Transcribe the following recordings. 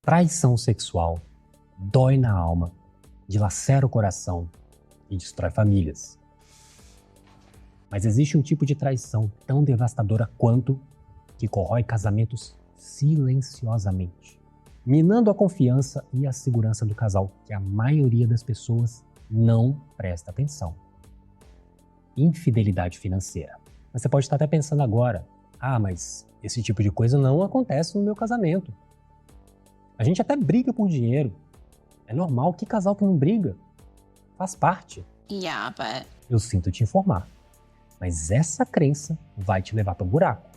Traição sexual dói na alma, dilacera o coração e destrói famílias. Mas existe um tipo de traição tão devastadora quanto que corrói casamentos silenciosamente, minando a confiança e a segurança do casal, que a maioria das pessoas não presta atenção. Infidelidade financeira. Mas você pode estar até pensando agora, mas esse tipo de coisa não acontece no meu casamento. A gente até briga por dinheiro. É normal, que casal que não briga? Faz parte. Yeah, but... Eu sinto te informar. Mas essa crença vai te levar para o buraco.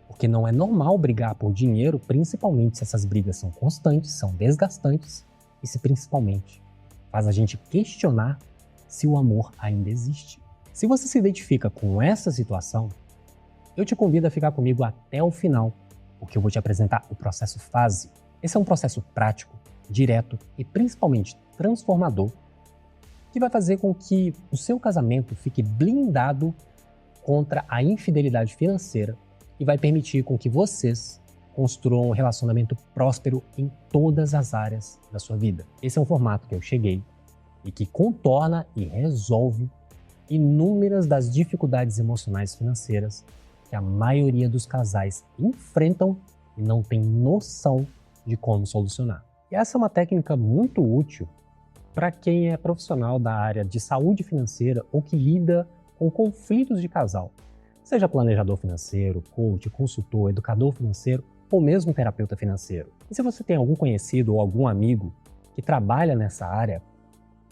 Porque não é normal brigar por dinheiro, principalmente se essas brigas são constantes, são desgastantes e se principalmente faz a gente questionar se o amor ainda existe. Se você se identifica com essa situação, eu te convido a ficar comigo até o final, porque eu vou te apresentar o processo FASE. Esse é um processo prático, direto e principalmente transformador, que vai fazer com que o seu casamento fique blindado contra a infidelidade financeira e vai permitir com que vocês construam um relacionamento próspero em todas as áreas da sua vida. Esse é um formato que eu cheguei e que contorna e resolve inúmeras das dificuldades emocionais financeiras que a maioria dos casais enfrentam e não tem noção de como solucionar. E essa é uma técnica muito útil para quem é profissional da área de saúde financeira ou que lida com conflitos de casal, seja planejador financeiro, coach, consultor, educador financeiro ou mesmo terapeuta financeiro. E se você tem algum conhecido ou algum amigo que trabalha nessa área,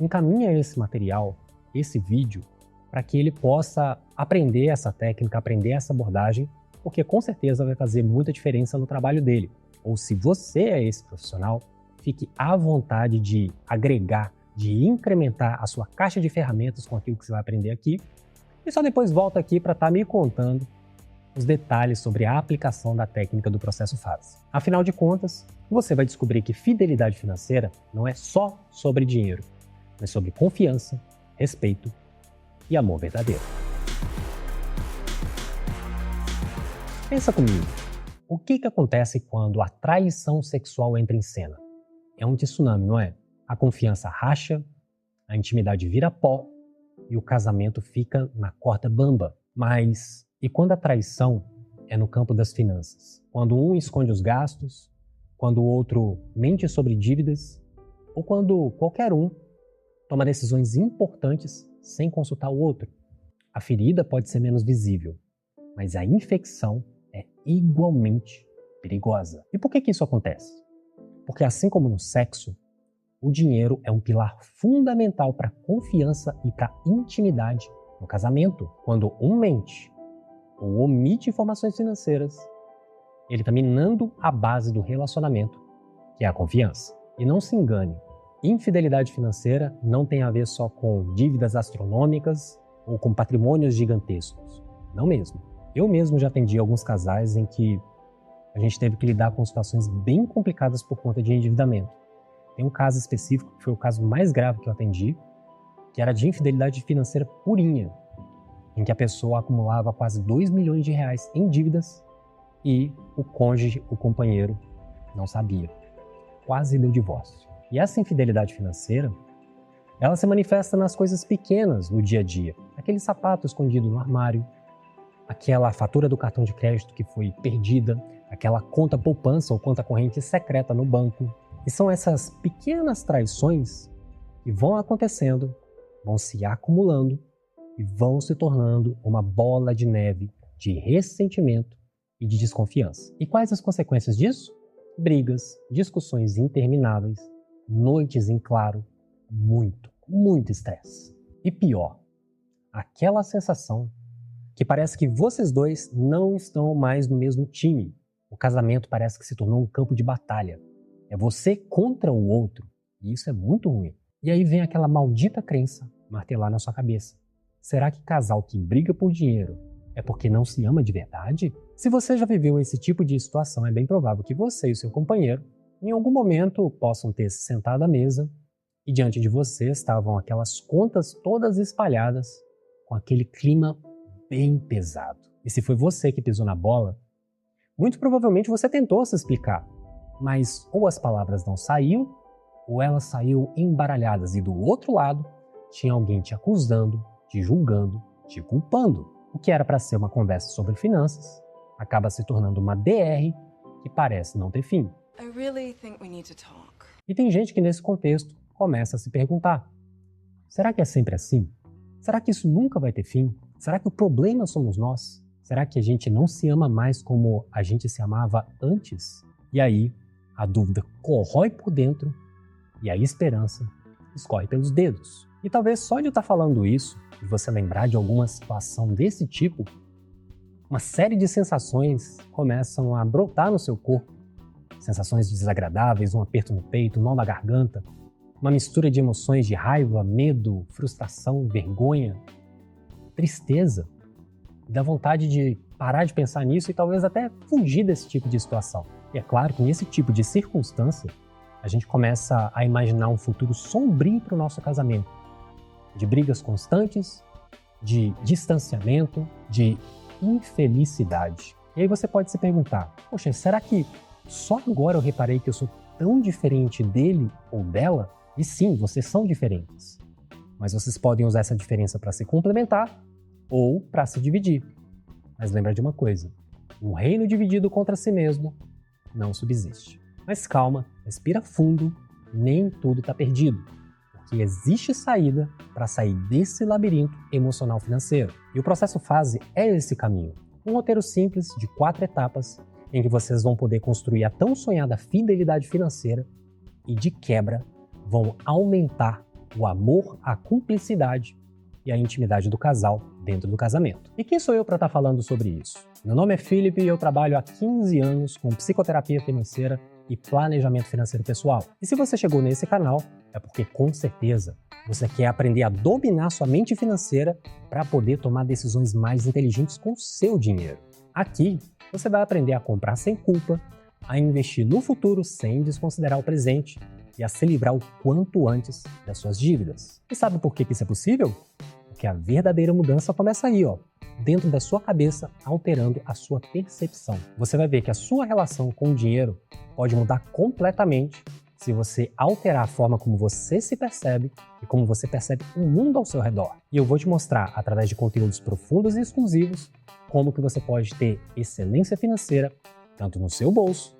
encaminha esse material, esse vídeo, para que ele possa aprender essa técnica, aprender essa abordagem, porque com certeza vai fazer muita diferença no trabalho dele. Ou se você é esse profissional, fique à vontade de agregar, de incrementar a sua caixa de ferramentas com aquilo que você vai aprender aqui, e só depois volta aqui para estar me contando os detalhes sobre a aplicação da técnica do processo FASE. Afinal de contas, você vai descobrir que fidelidade financeira não é só sobre dinheiro, mas sobre confiança, respeito e amor verdadeiro. Pensa comigo, o que acontece quando a traição sexual entra em cena? É um tsunami, não é? A confiança racha, a intimidade vira pó e o casamento fica na corda bamba. Mas e quando a traição é no campo das finanças? Quando um esconde os gastos, quando o outro mente sobre dívidas, ou quando qualquer um toma decisões importantes sem consultar o outro? A ferida pode ser menos visível, mas a infecção é igualmente perigosa. E por que isso acontece? Porque assim como no sexo, o dinheiro é um pilar fundamental para a confiança e para a intimidade no casamento. Quando um mente ou omite informações financeiras, ele está minando a base do relacionamento, que é a confiança. E não se engane, infidelidade financeira não tem a ver só com dívidas astronômicas ou com patrimônios gigantescos. Não mesmo. Eu mesmo já atendi alguns casais em que a gente teve que lidar com situações bem complicadas por conta de endividamento. Tem um caso específico, que foi o caso mais grave que eu atendi, que era de infidelidade financeira purinha, em que a pessoa acumulava quase 2 milhões de reais em dívidas e o cônjuge, o companheiro, não sabia. Quase deu divórcio. E essa infidelidade financeira, ela se manifesta nas coisas pequenas no dia a dia. Aquele sapato escondido no armário, aquela fatura do cartão de crédito que foi perdida, aquela conta poupança ou conta corrente secreta no banco. E são essas pequenas traições que vão acontecendo, vão se acumulando e vão se tornando uma bola de neve de ressentimento e de desconfiança. E quais as consequências disso? Brigas, discussões intermináveis, noites em claro, muito estresse. E pior, aquela sensação que parece que vocês dois não estão mais no mesmo time. O casamento parece que se tornou um campo de batalha. É você contra o outro, e isso é muito ruim. E aí vem aquela maldita crença martelar na sua cabeça. Será que casal que briga por dinheiro é porque não se ama de verdade? Se você já viveu esse tipo de situação, é bem provável que você e o seu companheiro, em algum momento, possam ter se sentado à mesa e diante de você estavam aquelas contas todas espalhadas com aquele clima bem pesado. E se foi você que pisou na bola, muito provavelmente você tentou se explicar. mas ou as palavras não saíam, ou elas saíam embaralhadas e do outro lado tinha alguém te acusando, te julgando, te culpando. O que era para ser uma conversa sobre finanças acaba se tornando uma DR que parece não ter fim. I really think we need to talk. E tem gente que nesse contexto começa a se perguntar: será que é sempre assim? Será que isso nunca vai ter fim? Será que o problema somos nós? Será que a gente não se ama mais como a gente se amava antes? E aí, a dúvida corrói por dentro e a esperança escorre pelos dedos. E talvez só de eu estar falando isso, e você lembrar de alguma situação desse tipo, uma série de sensações começam a brotar no seu corpo. Sensações desagradáveis, um aperto no peito, um nó na garganta, uma mistura de emoções de raiva, medo, frustração, vergonha, tristeza. E dá vontade de parar de pensar nisso e talvez até fugir desse tipo de situação. E é claro que nesse tipo de circunstância, a gente começa a imaginar um futuro sombrio para o nosso casamento. De brigas constantes, de distanciamento, de infelicidade. E aí você pode se perguntar: poxa, será que só agora eu reparei que eu sou tão diferente dele ou dela? E sim, vocês são diferentes. Mas vocês podem usar essa diferença para se complementar ou para se dividir. Mas lembra de uma coisa: um reino dividido contra si mesmo não subsiste. Mas calma, respira fundo, nem tudo está perdido. Porque existe saída para sair desse labirinto emocional financeiro. E o Processo Fase é esse caminho. Um roteiro simples de 4 etapas em que vocês vão poder construir a tão sonhada fidelidade financeira e, de quebra, vão aumentar o amor, a cumplicidade e a intimidade do casal dentro do casamento. E quem sou eu para estar falando sobre isso? Meu nome é Felipe e eu trabalho há 15 anos com psicoterapia financeira e planejamento financeiro pessoal. E se você chegou nesse canal, é porque com certeza você quer aprender a dominar sua mente financeira para poder tomar decisões mais inteligentes com o seu dinheiro. Aqui você vai aprender a comprar sem culpa, a investir no futuro sem desconsiderar o presente e a se livrar o quanto antes das suas dívidas. E sabe por que isso é possível? Porque a verdadeira mudança começa aí, dentro da sua cabeça, alterando a sua percepção. Você vai ver que a sua relação com o dinheiro pode mudar completamente se você alterar a forma como você se percebe e como você percebe o mundo ao seu redor. E eu vou te mostrar, através de conteúdos profundos e exclusivos, como que você pode ter excelência financeira, tanto no seu bolso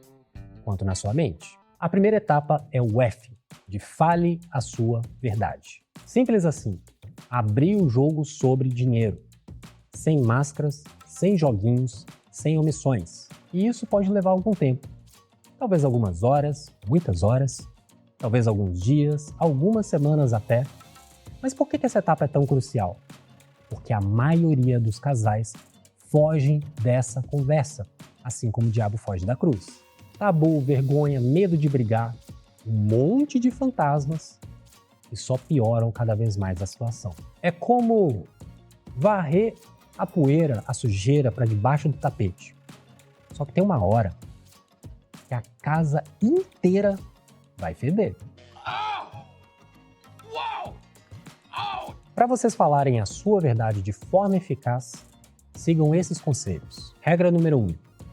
quanto na sua mente. A primeira etapa é o F, de fale a sua verdade. Simples assim, abrir o jogo sobre dinheiro, sem máscaras, sem joguinhos, sem omissões. E isso pode levar algum tempo. Talvez algumas horas, muitas horas, talvez alguns dias, algumas semanas até. Mas por que essa etapa é tão crucial? Porque a maioria dos casais fogem dessa conversa, assim como o diabo foge da cruz. Tabu, vergonha, medo de brigar, um monte de fantasmas que só pioram cada vez mais a situação. É como varrer a poeira, a sujeira para debaixo do tapete. Só que tem uma hora que a casa inteira vai feder. Para vocês falarem a sua verdade de forma eficaz, sigam esses conselhos. Regra número 1.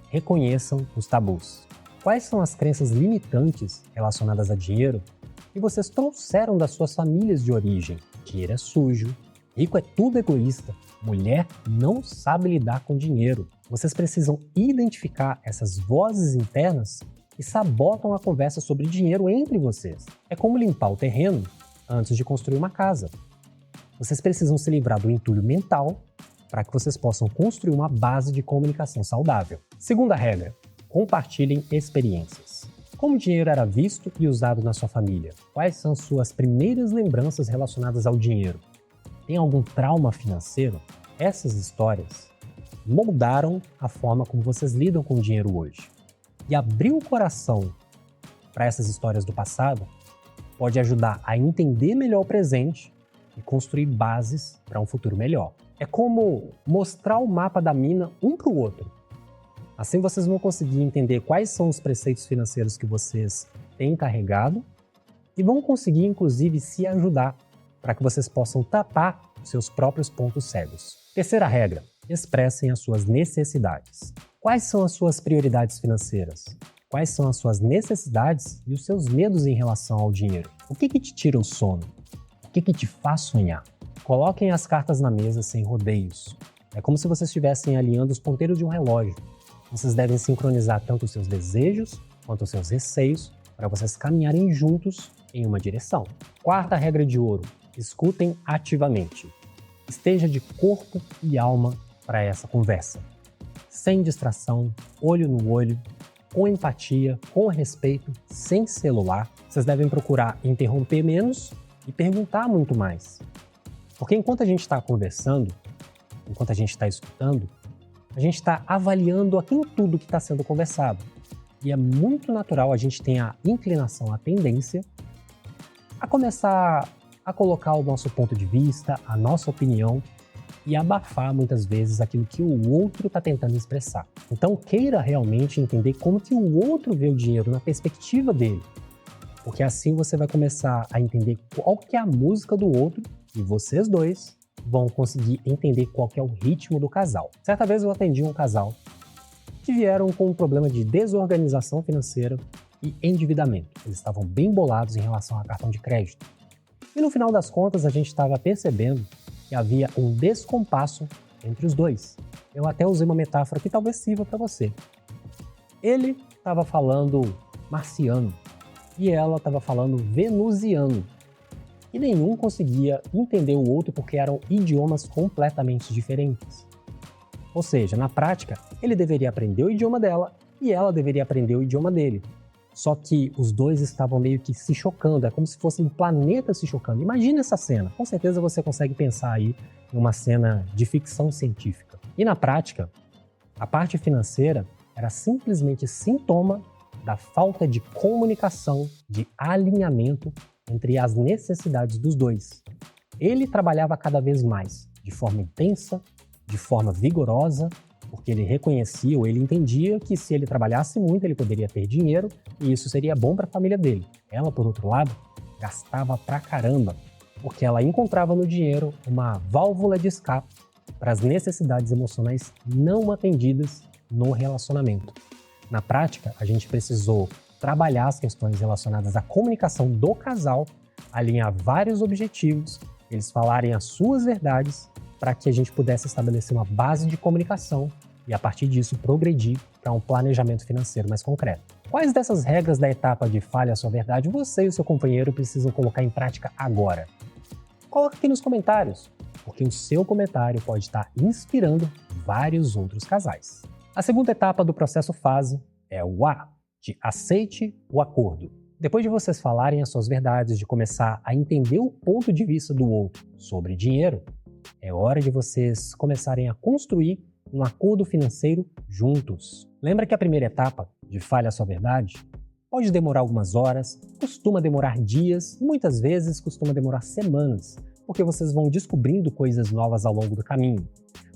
Reconheçam os tabus. Quais são as crenças limitantes relacionadas a dinheiro que vocês trouxeram das suas famílias de origem? Dinheiro é sujo, rico é tudo egoísta, mulher não sabe lidar com dinheiro. Vocês precisam identificar essas vozes internas que sabotam a conversa sobre dinheiro entre vocês. É como limpar o terreno antes de construir uma casa. Vocês precisam se livrar do entulho mental para que vocês possam construir uma base de comunicação saudável. Segunda regra: compartilhem experiências. Como o dinheiro era visto e usado na sua família? Quais são suas primeiras lembranças relacionadas ao dinheiro? Tem algum trauma financeiro? Essas histórias moldaram a forma como vocês lidam com o dinheiro hoje. E abrir o coração para essas histórias do passado pode ajudar a entender melhor o presente e construir bases para um futuro melhor. É como mostrar o mapa da mina um para o outro. Assim vocês vão conseguir entender quais são os preceitos financeiros que vocês têm carregado e vão conseguir, inclusive, se ajudar para que vocês possam tapar os seus próprios pontos cegos. Terceira regra: expressem as suas necessidades. Quais são as suas prioridades financeiras? Quais são as suas necessidades e os seus medos em relação ao dinheiro? O que te tira o sono? O que te faz sonhar? Coloquem as cartas na mesa sem rodeios. É como se vocês estivessem alinhando os ponteiros de um relógio. Vocês devem sincronizar tanto os seus desejos quanto os seus receios para vocês caminharem juntos em uma direção. Quarta regra de ouro: escutem ativamente. Esteja de corpo e alma para essa conversa. Sem distração, olho no olho, com empatia, com respeito, sem celular. Vocês devem procurar interromper menos e perguntar muito mais. Porque enquanto a gente está conversando, enquanto a gente está escutando, a gente está avaliando aqui em tudo que está sendo conversado. E é muito natural a gente ter a inclinação, a tendência a começar a colocar o nosso ponto de vista, a nossa opinião e abafar muitas vezes aquilo que o outro está tentando expressar. Então queira realmente entender como que o outro vê o dinheiro na perspectiva dele, porque assim você vai começar a entender qual que é a música do outro e vocês dois vão conseguir entender qual que é o ritmo do casal. Certa vez eu atendi um casal que vieram com um problema de desorganização financeira e endividamento. Eles estavam bem bolados em relação a cartão de crédito. E no final das contas a gente estava percebendo que havia um descompasso entre os dois. Eu até usei uma metáfora que talvez sirva para você. Ele estava falando marciano e ela estava falando venusiano. E nenhum conseguia entender o outro porque eram idiomas completamente diferentes. Ou seja, na prática, ele deveria aprender o idioma dela e ela deveria aprender o idioma dele. Só que os dois estavam meio que se chocando, é como se fossem planetas se chocando. Imagina essa cena, com certeza você consegue pensar aí em uma cena de ficção científica. E na prática, a parte financeira era simplesmente sintoma da falta de comunicação, de alinhamento entre as necessidades dos dois. Ele trabalhava cada vez mais, de forma intensa, de forma vigorosa, porque ele reconhecia ou ele entendia que se ele trabalhasse muito ele poderia ter dinheiro e isso seria bom para a família dele. Ela, por outro lado, gastava pra caramba, porque ela encontrava no dinheiro uma válvula de escape para as necessidades emocionais não atendidas no relacionamento. Na prática, a gente precisou trabalhar as questões relacionadas à comunicação do casal, alinhar vários objetivos, eles falarem as suas verdades para que a gente pudesse estabelecer uma base de comunicação e, a partir disso, progredir para um planejamento financeiro mais concreto. Quais dessas regras da etapa de fale a sua verdade você e o seu companheiro precisam colocar em prática agora? Coloque aqui nos comentários, porque o seu comentário pode estar inspirando vários outros casais. A segunda etapa do processo fase é o A, de aceite o acordo. Depois de vocês falarem as suas verdades, de começar a entender o ponto de vista do outro sobre dinheiro, é hora de vocês começarem a construir um acordo financeiro juntos. Lembra que a primeira etapa, de fale a sua verdade, pode demorar algumas horas, costuma demorar dias, muitas vezes costuma demorar semanas, porque vocês vão descobrindo coisas novas ao longo do caminho.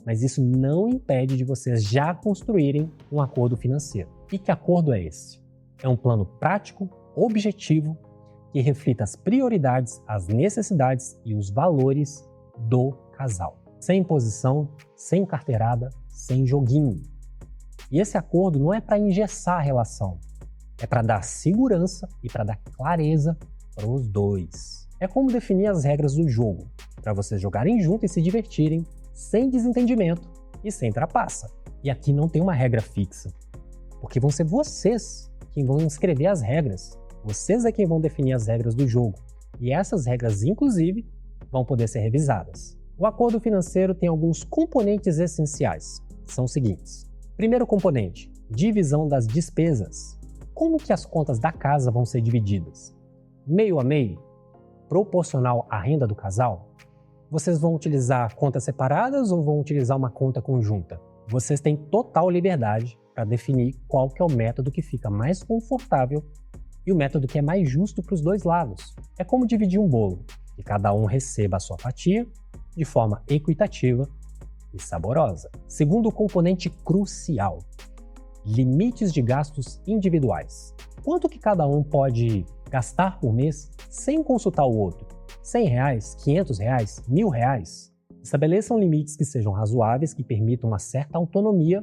Mas isso não impede de vocês já construírem um acordo financeiro. E que acordo é esse? É um plano prático, objetivo, que reflita as prioridades, as necessidades e os valores do casal. Sem imposição, sem carteirada, sem joguinho. E esse acordo não é para engessar a relação, é para dar segurança e para dar clareza para os dois. É como definir as regras do jogo, para vocês jogarem juntos e se divertirem, sem desentendimento e sem trapaça. E aqui não tem uma regra fixa, porque vão ser vocês quem vão escrever as regras. Vocês é quem vão definir as regras do jogo. E essas regras, inclusive, vão poder ser revisadas. O acordo financeiro tem alguns componentes essenciais. São os seguintes. Primeiro componente, divisão das despesas. Como que as contas da casa vão ser divididas? Meio a meio? Proporcional à renda do casal? Vocês vão utilizar contas separadas ou vão utilizar uma conta conjunta? Vocês têm total liberdade para definir qual que é o método que fica mais confortável e o método que é mais justo para os dois lados. É como dividir um bolo, que cada um receba a sua fatia de forma equitativa e saborosa. Segundo componente crucial, limites de gastos individuais. Quanto que cada um pode gastar por mês sem consultar o outro? R$100, R$500, R$1.000? Estabeleçam limites que sejam razoáveis, que permitam uma certa autonomia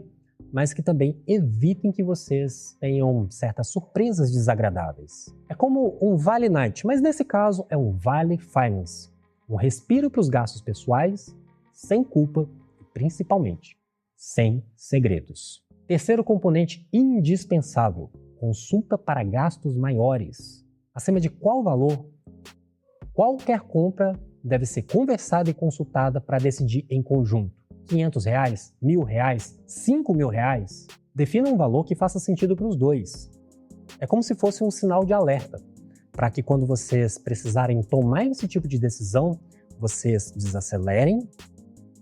mas que também evitem que vocês tenham certas surpresas desagradáveis. É como um Vale Night, mas nesse caso é um Vale Finance. Um respiro para os gastos pessoais, sem culpa e principalmente sem segredos. Terceiro componente indispensável: consulta para gastos maiores. Acima de qual valor, qualquer compra deve ser conversada e consultada para decidir em conjunto. R$500, R$1.000, R$5.000? Defina um valor que faça sentido para os dois. É como se fosse um sinal de alerta, para que quando vocês precisarem tomar esse tipo de decisão, vocês desacelerem,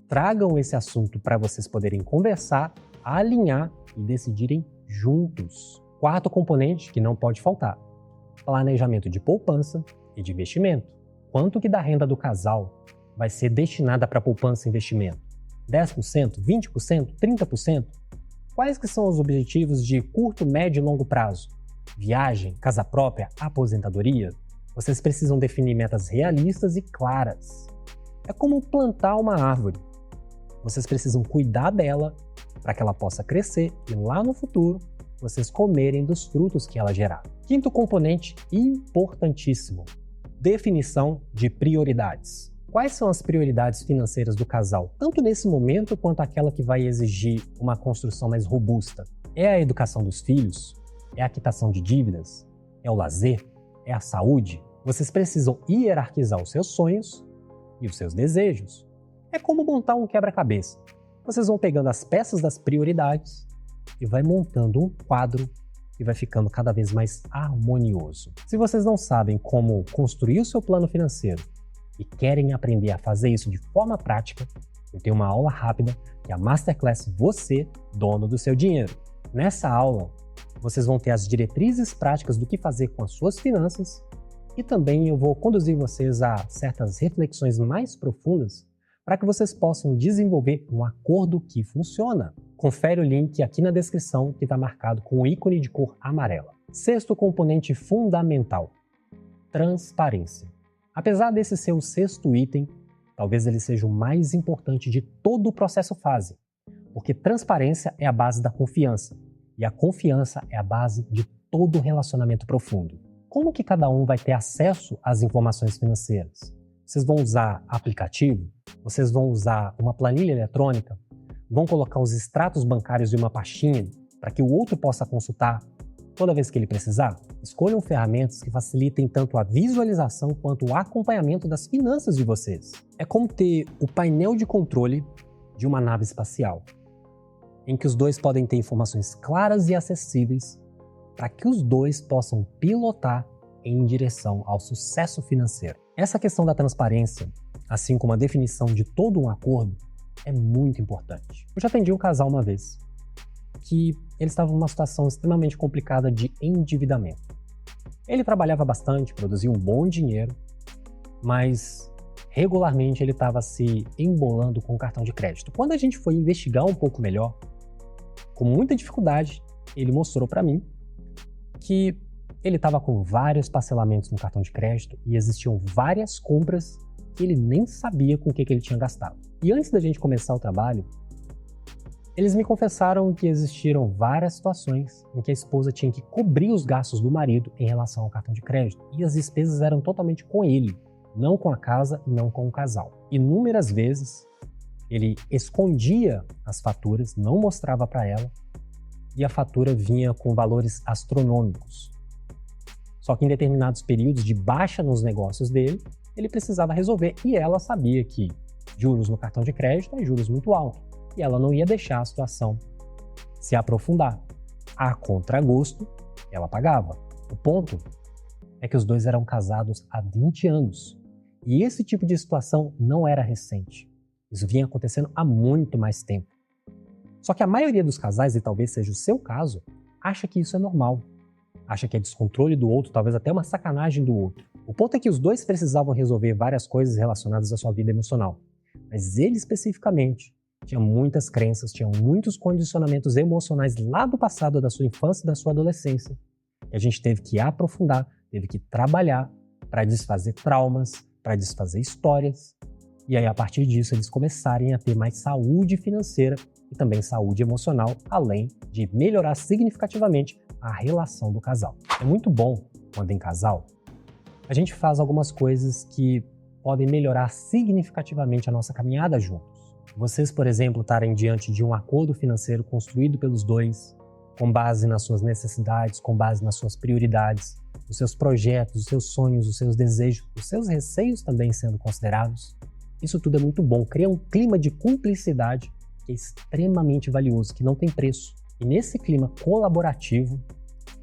tragam esse assunto para vocês poderem conversar, alinhar e decidirem juntos. Quarto componente que não pode faltar: planejamento de poupança e de investimento. Quanto que da renda do casal vai ser destinada para poupança e investimento? 10%, 20%, 30%? Quais que são os objetivos de curto, médio e longo prazo? Viagem, casa própria, aposentadoria? Vocês precisam definir metas realistas e claras. É como plantar uma árvore. Vocês precisam cuidar dela para que ela possa crescer e lá no futuro vocês comerem dos frutos que ela gerar. Quinto componente importantíssimo: definição de prioridades. Quais são as prioridades financeiras do casal, tanto nesse momento quanto aquela que vai exigir uma construção mais robusta? É a educação dos filhos? É a quitação de dívidas? É o lazer? É a saúde? Vocês precisam hierarquizar os seus sonhos e os seus desejos. É como montar um quebra-cabeça. Vocês vão pegando as peças das prioridades e vai montando um quadro que vai ficando cada vez mais harmonioso. Se vocês não sabem como construir o seu plano financeiro e querem aprender a fazer isso de forma prática, eu tenho uma aula rápida que é a Masterclass Você, Dono do Seu Dinheiro. Nessa aula, vocês vão ter as diretrizes práticas do que fazer com as suas finanças e também eu vou conduzir vocês a certas reflexões mais profundas para que vocês possam desenvolver um acordo que funciona. Confere o link aqui na descrição que está marcado com o ícone de cor amarela. Sexto componente fundamental: transparência. Apesar desse ser o sexto item, talvez ele seja o mais importante de todo o processo FASE, porque transparência é a base da confiança, e a confiança é a base de todo relacionamento profundo. Como que cada um vai ter acesso às informações financeiras? Vocês vão usar aplicativo? Vocês vão usar uma planilha eletrônica? Vão colocar os extratos bancários em uma pastinha para que o outro possa consultar toda vez que ele precisar? Escolham ferramentas que facilitem tanto a visualização quanto o acompanhamento das finanças de vocês. É como ter o painel de controle de uma nave espacial, em que os dois podem ter informações claras e acessíveis para que os dois possam pilotar em direção ao sucesso financeiro. Essa questão da transparência, assim como a definição de todo um acordo, é muito importante. Eu já atendi um casal uma vez que eles estavam numa situação extremamente complicada de endividamento. Ele trabalhava bastante, produzia um bom dinheiro, mas regularmente ele estava se embolando com o cartão de crédito. Quando a gente foi investigar um pouco melhor, com muita dificuldade, ele mostrou para mim que ele estava com vários parcelamentos no cartão de crédito e existiam várias compras que ele nem sabia com o que ele tinha gastado. E antes da gente começar o trabalho, eles me confessaram que existiram várias situações em que a esposa tinha que cobrir os gastos do marido em relação ao cartão de crédito e as despesas eram totalmente com ele, não com a casa e não com o casal. Inúmeras vezes ele escondia as faturas, não mostrava para ela e a fatura vinha com valores astronômicos. Só que em determinados períodos de baixa nos negócios dele, ele precisava resolver e ela sabia que juros no cartão de crédito é juros muito alto e ela não ia deixar a situação se aprofundar. A contragosto, ela pagava. O ponto é que os dois eram casados há 20 anos e esse tipo de situação não era recente. Isso vinha acontecendo há muito mais tempo. Só que a maioria dos casais, e talvez seja o seu caso, acha que isso é normal. Acha que é descontrole do outro, talvez até uma sacanagem do outro. O ponto é que os dois precisavam resolver várias coisas relacionadas à sua vida emocional. Mas ele especificamente tinha muitas crenças, tinha muitos condicionamentos emocionais lá do passado, da sua infância e da sua adolescência. E a gente teve que aprofundar, teve que trabalhar para desfazer traumas, para desfazer histórias. E aí, a partir disso, eles começarem a ter mais saúde financeira e também saúde emocional, além de melhorar significativamente a relação do casal. É muito bom, quando em casal, a gente faz algumas coisas que podem melhorar significativamente a nossa caminhada juntos. Vocês, por exemplo, estarem diante de um acordo financeiro construído pelos dois, com base nas suas necessidades, com base nas suas prioridades, os seus projetos, os seus sonhos, os seus desejos, os seus receios também sendo considerados. Isso tudo é muito bom, cria um clima de cumplicidade que é extremamente valioso, que não tem preço. E nesse clima colaborativo,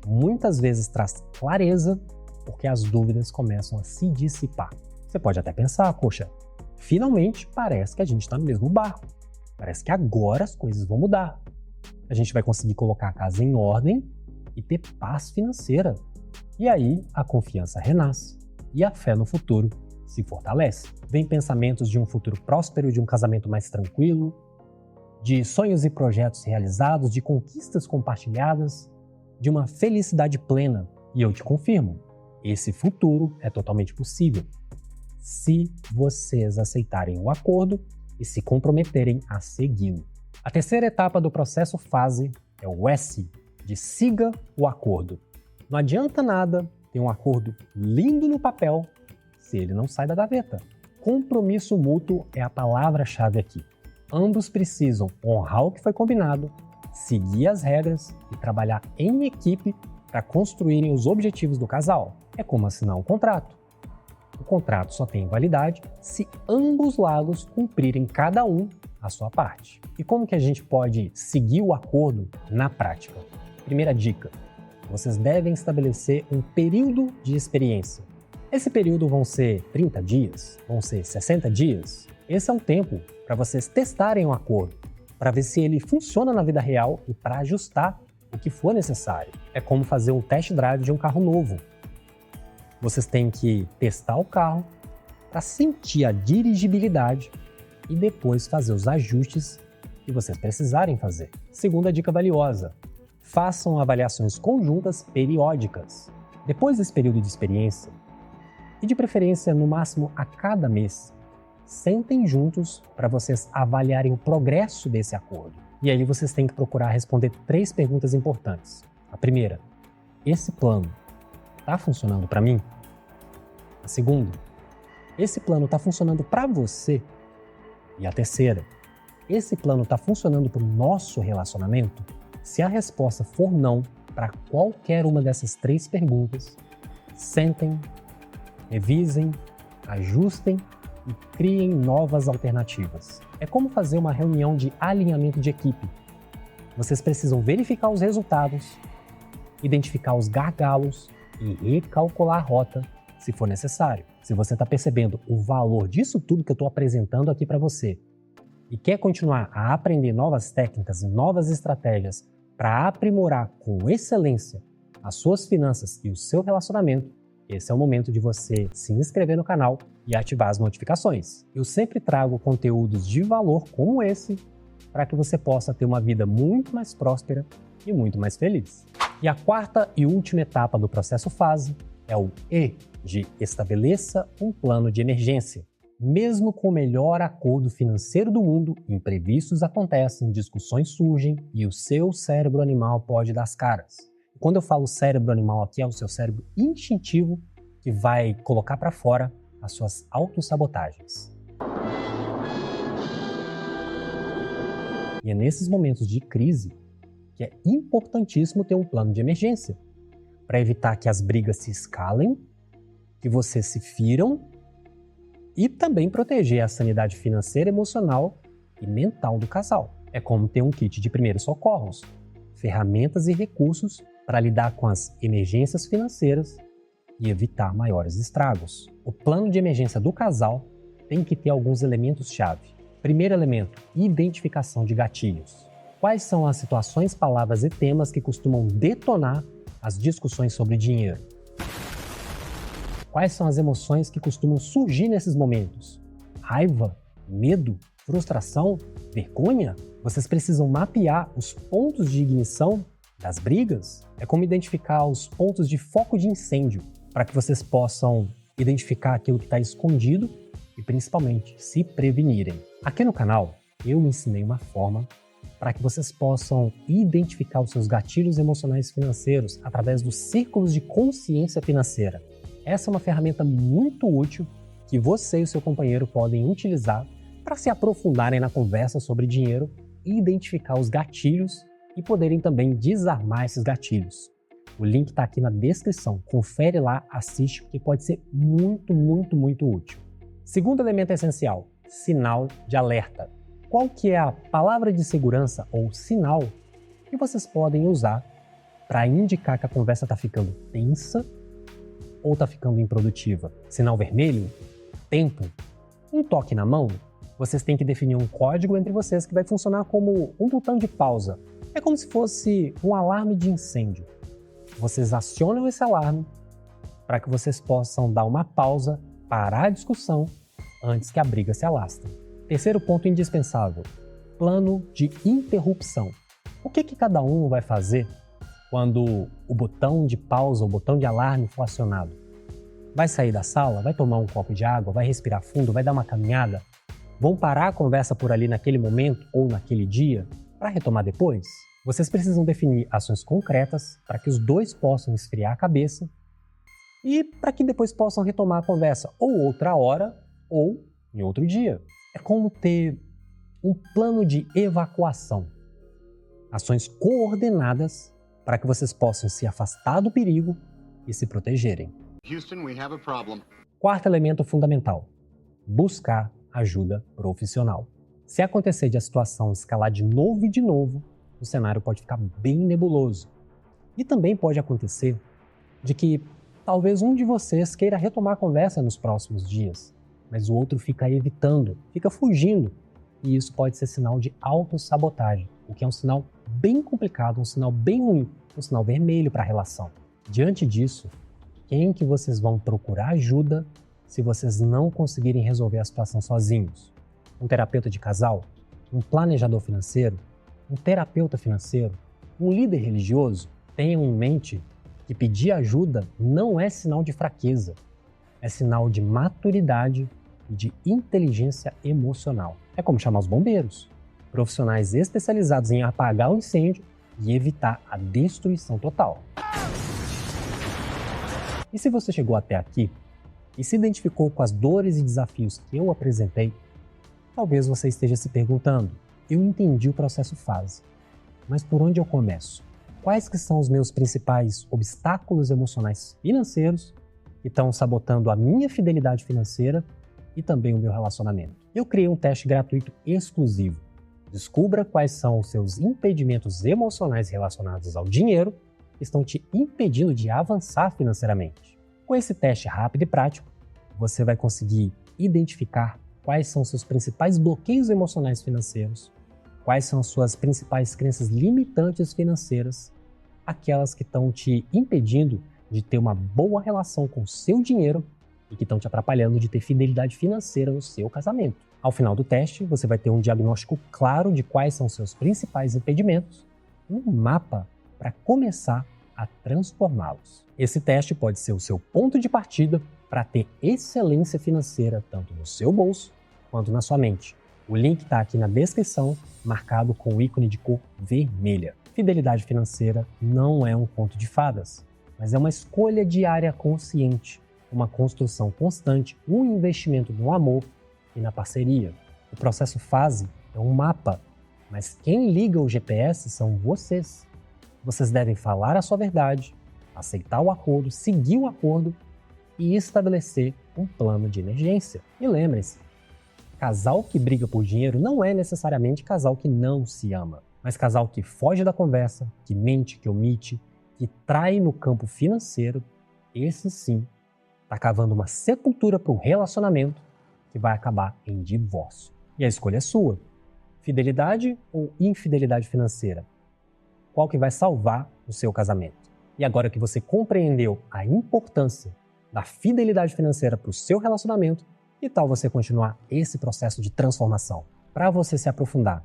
muitas vezes traz clareza, porque as dúvidas começam a se dissipar. Você pode até pensar, poxa, finalmente parece que a gente está no mesmo barco. Parece que agora as coisas vão mudar. A gente vai conseguir colocar a casa em ordem e ter paz financeira. E aí a confiança renasce e a fé no futuro se fortalece. Vem pensamentos de um futuro próspero, de um casamento mais tranquilo, de sonhos e projetos realizados, de conquistas compartilhadas, de uma felicidade plena. E eu te confirmo, esse futuro é totalmente possível se vocês aceitarem o acordo e se comprometerem a segui-lo. A terceira etapa do processo fase é o S, de siga o acordo. Não adianta nada ter um acordo lindo no papel se ele não sai da gaveta. Compromisso mútuo é a palavra-chave aqui. Ambos precisam honrar o que foi combinado, seguir as regras e trabalhar em equipe para construírem os objetivos do casal. É como assinar um contrato. O contrato só tem validade se ambos lados cumprirem cada um a sua parte. E como que a gente pode seguir o acordo na prática? Primeira dica, vocês devem estabelecer um período de experiência. Esse período vão ser 30 dias? Vão ser 60 dias? Esse é um tempo para vocês testarem o acordo, para ver se ele funciona na vida real e para ajustar o que for necessário. É como fazer um test drive de um carro novo. Vocês têm que testar o carro para sentir a dirigibilidade e depois fazer os ajustes que vocês precisarem fazer. Segunda dica valiosa: façam avaliações conjuntas periódicas. Depois desse período de experiência, e de preferência no máximo a cada mês, sentem juntos para vocês avaliarem o progresso desse acordo. E aí vocês têm que procurar responder 3 perguntas importantes. A primeira, esse plano está funcionando para mim? A segunda, esse plano está funcionando para você? E a terceira, esse plano está funcionando para o nosso relacionamento? Se a resposta for não para qualquer uma dessas 3 perguntas, sentem, revisem, ajustem e criem novas alternativas. É como fazer uma reunião de alinhamento de equipe. Vocês precisam verificar os resultados, identificar os gargalos e recalcular a rota se for necessário. Se você está percebendo o valor disso tudo que eu estou apresentando aqui para você e quer continuar a aprender novas técnicas e novas estratégias para aprimorar com excelência as suas finanças e o seu relacionamento, esse é o momento de você se inscrever no canal e ativar as notificações. Eu sempre trago conteúdos de valor como esse para que você possa ter uma vida muito mais próspera e muito mais feliz. E a quarta e última etapa do processo fase é o E, de estabeleça um plano de emergência. Mesmo com o melhor acordo financeiro do mundo, imprevistos acontecem, discussões surgem e o seu cérebro animal pode dar as caras. Quando eu falo cérebro animal aqui, é o seu cérebro instintivo que vai colocar para fora as suas autossabotagens. E é nesses momentos de crise que é importantíssimo ter um plano de emergência para evitar que as brigas se escalem, que vocês se firam e também proteger a sanidade financeira, emocional e mental do casal. É como ter um kit de primeiros socorros, ferramentas e recursos para lidar com as emergências financeiras e evitar maiores estragos. O plano de emergência do casal tem que ter alguns elementos-chave. Primeiro elemento, identificação de gatilhos. Quais são as situações, palavras e temas que costumam detonar as discussões sobre dinheiro? Quais são as emoções que costumam surgir nesses momentos? Raiva? Medo? Frustração? Vergonha? Vocês precisam mapear os pontos de ignição das brigas. É como identificar os pontos de foco de incêndio, para que vocês possam identificar aquilo que está escondido e, principalmente, se prevenirem. Aqui no canal, eu ensinei uma forma para que vocês possam identificar os seus gatilhos emocionais financeiros através dos círculos de consciência financeira. Essa é uma ferramenta muito útil que você e o seu companheiro podem utilizar para se aprofundarem na conversa sobre dinheiro e identificar os gatilhos e poderem também desarmar esses gatilhos. O link está aqui na descrição. Confere lá, assiste, que pode ser muito, muito, muito útil. Segundo elemento essencial, sinal de alerta. Qual que é a palavra de segurança ou sinal que vocês podem usar para indicar que a conversa está ficando tensa ou está ficando improdutiva? Sinal vermelho? Tempo? Um toque na mão? Vocês têm que definir um código entre vocês que vai funcionar como um botão de pausa. É como se fosse um alarme de incêndio. Vocês acionam esse alarme para que vocês possam dar uma pausa, parar a discussão antes que a briga se alastre. Terceiro ponto indispensável, plano de interrupção. O que cada um vai fazer quando o botão de pausa, o botão de alarme for acionado? Vai sair da sala? Vai tomar um copo de água? Vai respirar fundo? Vai dar uma caminhada? Vão parar a conversa por ali naquele momento ou naquele dia para retomar depois? Vocês precisam definir ações concretas para que os dois possam esfriar a cabeça e para que depois possam retomar a conversa ou outra hora ou em outro dia. É como ter um plano de evacuação. Ações coordenadas para que vocês possam se afastar do perigo e se protegerem. Houston, we have a problem. Quarto elemento fundamental, buscar ajuda profissional. Se acontecer de a situação escalar de novo, o cenário pode ficar bem nebuloso. E também pode acontecer de que talvez um de vocês queira retomar a conversa nos próximos dias, mas o outro fica evitando, fica fugindo. E isso pode ser sinal de autossabotagem, o que é um sinal bem complicado, um sinal bem ruim, um sinal vermelho para a relação. Diante disso, quem que vocês vão procurar ajuda se vocês não conseguirem resolver a situação sozinhos? Um terapeuta de casal? Um planejador financeiro? Um terapeuta financeiro? Um líder religioso? Tenham em mente que pedir ajuda não é sinal de fraqueza, é sinal de maturidade e de inteligência emocional. É como chamar os bombeiros, profissionais especializados em apagar o incêndio e evitar a destruição total. E se você chegou até aqui e se identificou com as dores e desafios que eu apresentei, talvez você esteja se perguntando, eu entendi o processo fase, mas por onde eu começo? Quais que são os meus principais obstáculos emocionais financeiros que estão sabotando a minha fidelidade financeira e também o meu relacionamento? Eu criei um teste gratuito exclusivo. Descubra quais são os seus impedimentos emocionais relacionados ao dinheiro que estão te impedindo de avançar financeiramente. Com esse teste rápido e prático, você vai conseguir identificar quais são os seus principais bloqueios emocionais financeiros, quais são as suas principais crenças limitantes financeiras, aquelas que estão te impedindo de ter uma boa relação com o seu dinheiro e que estão te atrapalhando de ter fidelidade financeira no seu casamento. Ao final do teste, você vai ter um diagnóstico claro de quais são os seus principais impedimentos e um mapa para começar a transformá-los. Esse teste pode ser o seu ponto de partida para ter excelência financeira tanto no seu bolso quanto na sua mente. O link está aqui na descrição, marcado com o ícone de cor vermelha. Fidelidade financeira não é um conto de fadas, mas é uma escolha diária consciente, uma construção constante, um investimento no amor e na parceria. O processo fase é um mapa, mas quem liga o GPS são vocês. Vocês devem falar a sua verdade, aceitar o acordo, seguir o acordo e estabelecer um plano de emergência. E lembre-se, casal que briga por dinheiro não é necessariamente casal que não se ama, mas casal que foge da conversa, que mente, que omite, que trai no campo financeiro, esse sim está cavando uma sepultura para o relacionamento que vai acabar em divórcio. E a escolha é sua. Fidelidade ou infidelidade financeira? Qual que vai salvar o seu casamento? E agora que você compreendeu a importância da fidelidade financeira para o seu relacionamento, que tal você continuar esse processo de transformação? Para você se aprofundar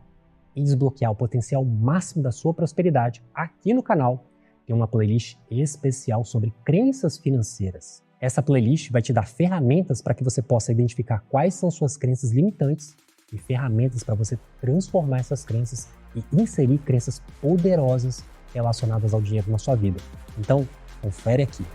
e desbloquear o potencial máximo da sua prosperidade, aqui no canal tem uma playlist especial sobre crenças financeiras. Essa playlist vai te dar ferramentas para que você possa identificar quais são suas crenças limitantes e ferramentas para você transformar essas crenças e inserir crenças poderosas relacionadas ao dinheiro na sua vida. Então, confere aqui.